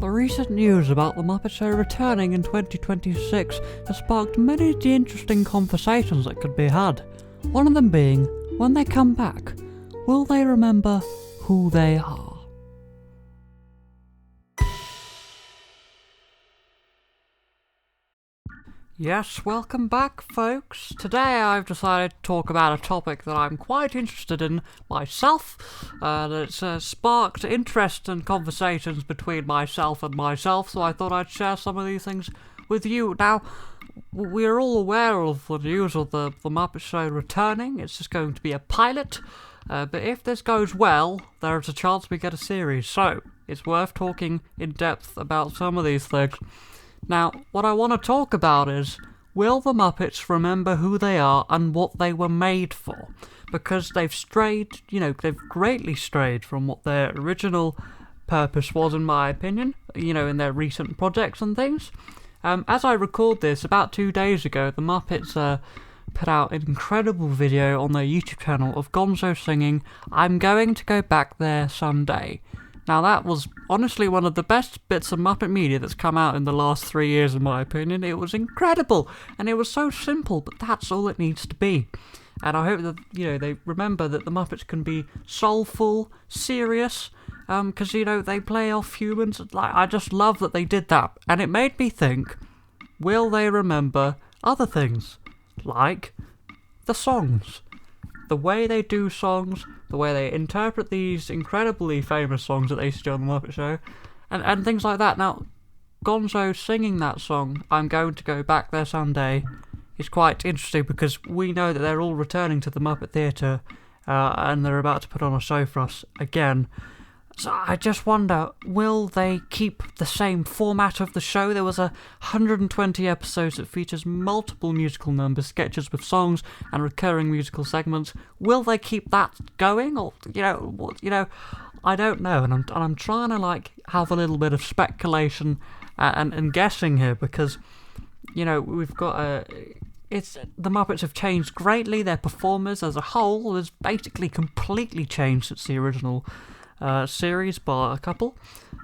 The recent news about the Muppet Show returning in 2026 has sparked many of the interesting conversations that could be had. One of them being, when they come back, will they remember who they are? Yes, welcome back, folks. Today I've decided to talk about a topic that I'm quite interested in myself. That's sparked interest and conversations between myself and myself, so I thought I'd share some of these things with you. Now, we're all aware of the news of the Muppet Show returning. It's just going to be a pilot, but if this goes well, there's a chance we get a series, so it's worth talking in depth about some of these things. Now, what I want to talk about is, will the Muppets remember who they are and what they were made for? Because they've they've greatly strayed from what their original purpose was, in my opinion, in their recent projects and things. As I record this, about 2 days ago, the Muppets put out an incredible video on their YouTube channel of Gonzo singing, "I'm going to go back there someday." Now that was honestly one of the best bits of Muppet media that's come out in the last 3 years, in my opinion. It was incredible, and it was so simple, but that's all it needs to be. And I hope that, they remember that the Muppets can be soulful, serious, because, they play off humans. I just love that they did that. And it made me think, will they remember other things? Like the songs. The way they do songs, the way they interpret these incredibly famous songs that they used to do on the Muppet Show, and things like that. Now, Gonzo singing that song, "I'm going to go back there someday," is quite interesting because we know that they're all returning to the Muppet Theatre, and they're about to put on a show for us again. So I just wonder, will they keep the same format of the show? There was 120 episodes that features multiple musical numbers, sketches with songs, and recurring musical segments. Will they keep that going? Or, I don't know, and I'm trying to, have a little bit of speculation and guessing here, because, we've got the Muppets have changed greatly. Their performers as a whole has basically completely changed since the original series by a couple.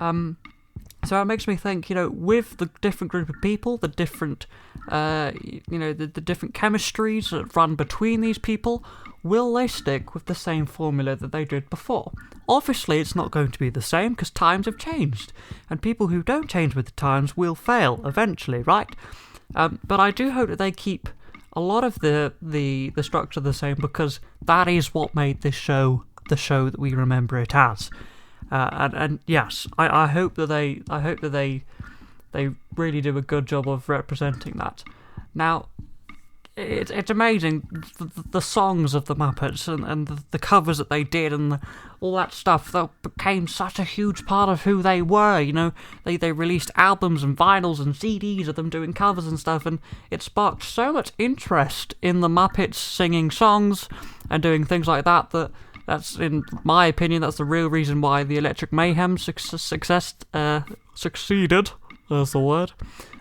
So it makes me think, with the different group of people, the different, the different chemistries that run between these people, will they stick with the same formula that they did before? Obviously, it's not going to be the same because times have changed, and people who don't change with the times will fail eventually, right? But I do hope that they keep a lot of the structure the same, because that is what made this show the show that we remember it as, and yes, I hope that they really do a good job of representing that. Now, it's amazing the songs of the Muppets and the covers that they did and all that stuff that became such a huge part of who they were. They released albums and vinyls and CDs of them doing covers and stuff, and it sparked so much interest in the Muppets singing songs and doing things like that. That's, in my opinion, that's the real reason why the Electric Mayhem succeeded, there's the word.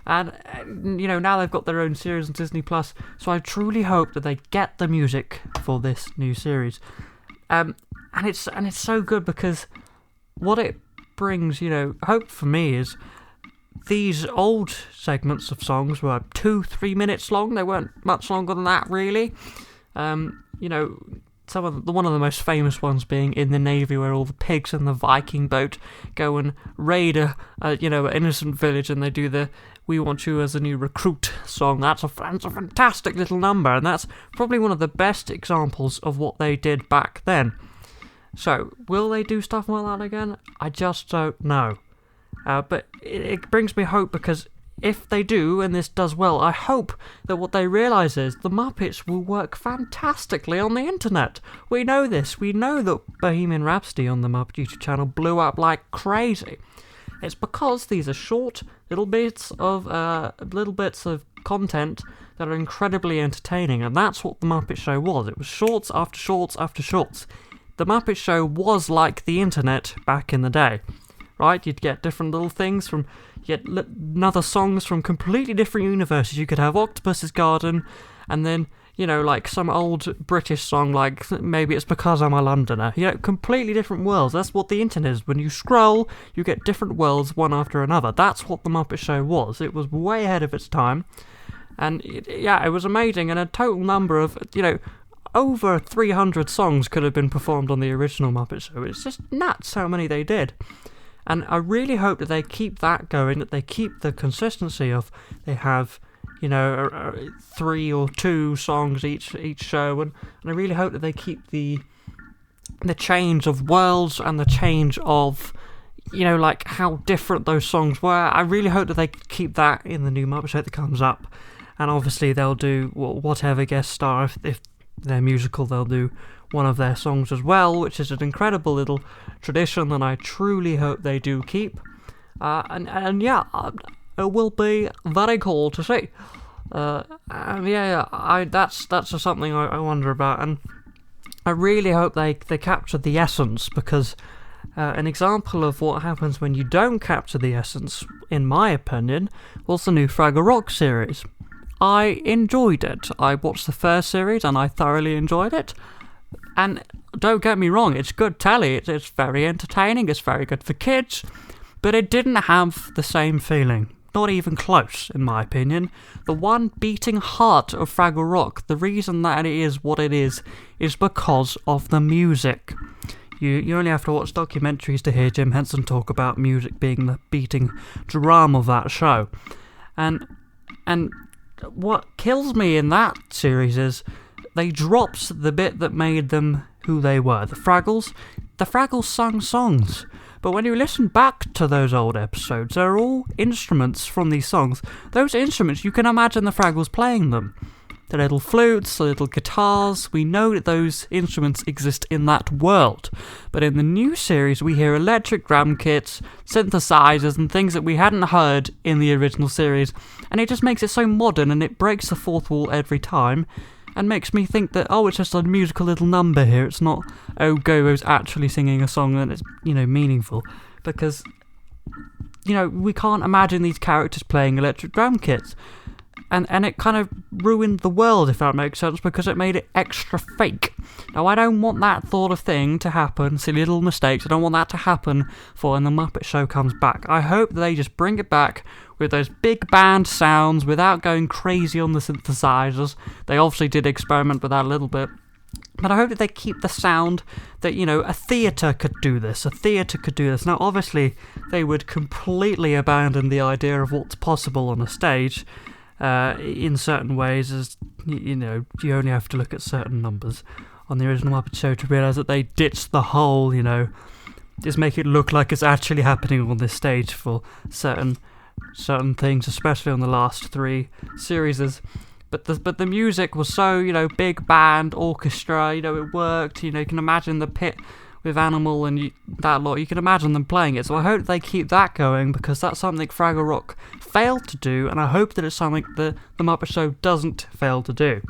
And, now they've got their own series on Disney+, so I truly hope that they get the music for this new series. And it's so good because what it brings, hope for me is these old segments of songs were 2-3 minutes long. They weren't much longer than that, really. One of the most famous ones being In the Navy, where all the pigs in the Viking boat go and raid an innocent village, and they do the "We Want You as a New Recruit" song. That's a fantastic little number, and that's probably one of the best examples of what they did back then. So, will they do stuff like that again? I just don't know. But it brings me hope, because if they do, and this does well, I hope that what they realise is the Muppets will work fantastically on the internet. We know this. We know that Bohemian Rhapsody on the Muppet YouTube channel blew up like crazy. It's because these are short little bits of content that are incredibly entertaining, and that's what the Muppet Show was. It was shorts after shorts after shorts. The Muppet Show was like the internet back in the day. Right, you'd get different little things another songs from completely different universes. You could have Octopus's Garden, and then like some old British song, like maybe it's Because I'm a Londoner. Completely different worlds. That's what the internet is. When you scroll, you get different worlds one after another. That's what the Muppet Show was. It was way ahead of its time. And it was amazing. And a total number of, over 300 songs could have been performed on the original Muppet Show. It's just nuts how many they did. And I really hope that they keep that going, that they keep the consistency of they have, 3 or 2 songs each show. And I really hope that they keep the change of worlds and the change of, like how different those songs were. I really hope that they keep that in the new Muppet Show that comes up. And obviously they'll do whatever guest star, if they're musical, they'll do one of their songs as well, which is an incredible little tradition that I truly hope they do keep. It will be very cool to see. That's just something I wonder about, and I really hope they capture the essence, because an example of what happens when you don't capture the essence, in my opinion, was the new Fraggle Rock series. I enjoyed it. I watched the first series and I thoroughly enjoyed it. And don't get me wrong, it's good telly. It's very entertaining. It's very good for kids. But it didn't have the same feeling. Not even close, in my opinion. The one beating heart of Fraggle Rock, the reason that it is what it is because of the music. You only have to watch documentaries to hear Jim Henson talk about music being the beating drum of that show. And what kills me in that series is they dropped the bit that made them who they were. The Fraggles sung songs. But when you listen back to those old episodes, they're all instruments from these songs. Those instruments, you can imagine the Fraggles playing them. The little flutes, the little guitars, we know that those instruments exist in that world. But in the new series, we hear electric drum kits, synthesizers, and things that we hadn't heard in the original series. And it just makes it so modern, and it breaks the fourth wall every time, and makes me think that, it's just a musical little number here. It's not, Go-Go's actually singing a song that is, meaningful. Because, we can't imagine these characters playing electric drum kits. And it kind of ruined the world, if that makes sense, because it made it extra fake. Now, I don't want that sort of thing to happen, silly little mistakes. I don't want that to happen for when the Muppet Show comes back. I hope that they just bring it back with those big band sounds without going crazy on the synthesizers. They obviously did experiment with that a little bit. But I hope that they keep the sound that, a theatre could do this. A theatre could do this. Now, obviously, they would completely abandon the idea of what's possible on a stage. In certain ways, as you only have to look at certain numbers on the original Muppet Show to realise that they ditched the whole, just make it look like it's actually happening on this stage for certain things, especially on the last 3 series. But the music was so, big band, orchestra, it worked, you can imagine the pit with Animal and that lot, you can imagine them playing it. So I hope they keep that going, because that's something Fraggle Rock failed to do, and I hope that it's something that the Muppet Show doesn't fail to do.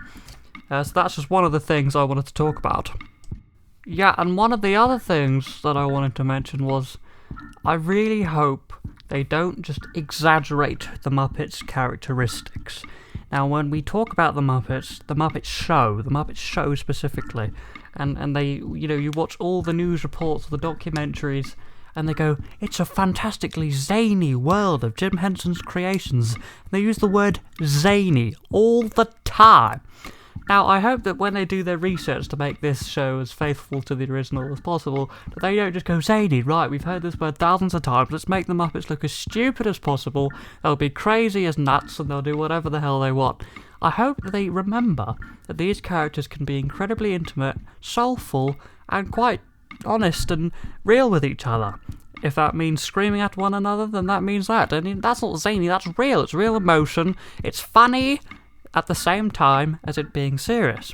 So that's just one of the things I wanted to talk about. Yeah, and one of the other things that I wanted to mention was, I really hope they don't just exaggerate the Muppets' characteristics. Now, when we talk about the Muppet Show specifically, and they, you watch all the news reports, the documentaries, and they go, it's a fantastically zany world of Jim Henson's creations. And they use the word zany all the time. Now, I hope that when they do their research to make this show as faithful to the original as possible, that they don't just go, zany, right, we've heard this word thousands of times, let's make the Muppets look as stupid as possible, they'll be crazy as nuts, and they'll do whatever the hell they want. I hope that they remember that these characters can be incredibly intimate, soulful, and quite honest and real with each other. If that means screaming at one another, then that means that. I mean, that's not zany, that's real. It's real emotion. It's funny at the same time as it being serious.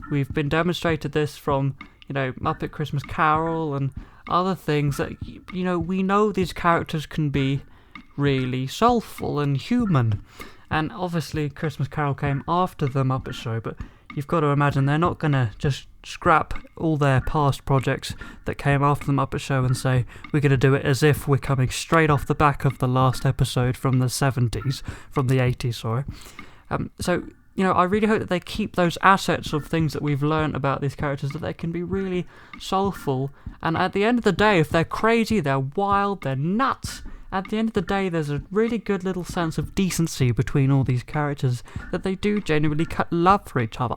We've been demonstrated this from, Muppet Christmas Carol and other things that, we know these characters can be really soulful and human. And obviously Christmas Carol came after the Muppet Show, but you've got to imagine they're not going to just scrap all their past projects that came after the Muppet Show and say, we're going to do it as if we're coming straight off the back of the last episode from the 70s, from the 80s, sorry. So I really hope that they keep those assets of things that we've learned about these characters, that they can be really soulful. And at the end of the day, if they're crazy, they're wild, they're nuts, at the end of the day, there's a really good little sense of decency between all these characters, that they do genuinely love for each other.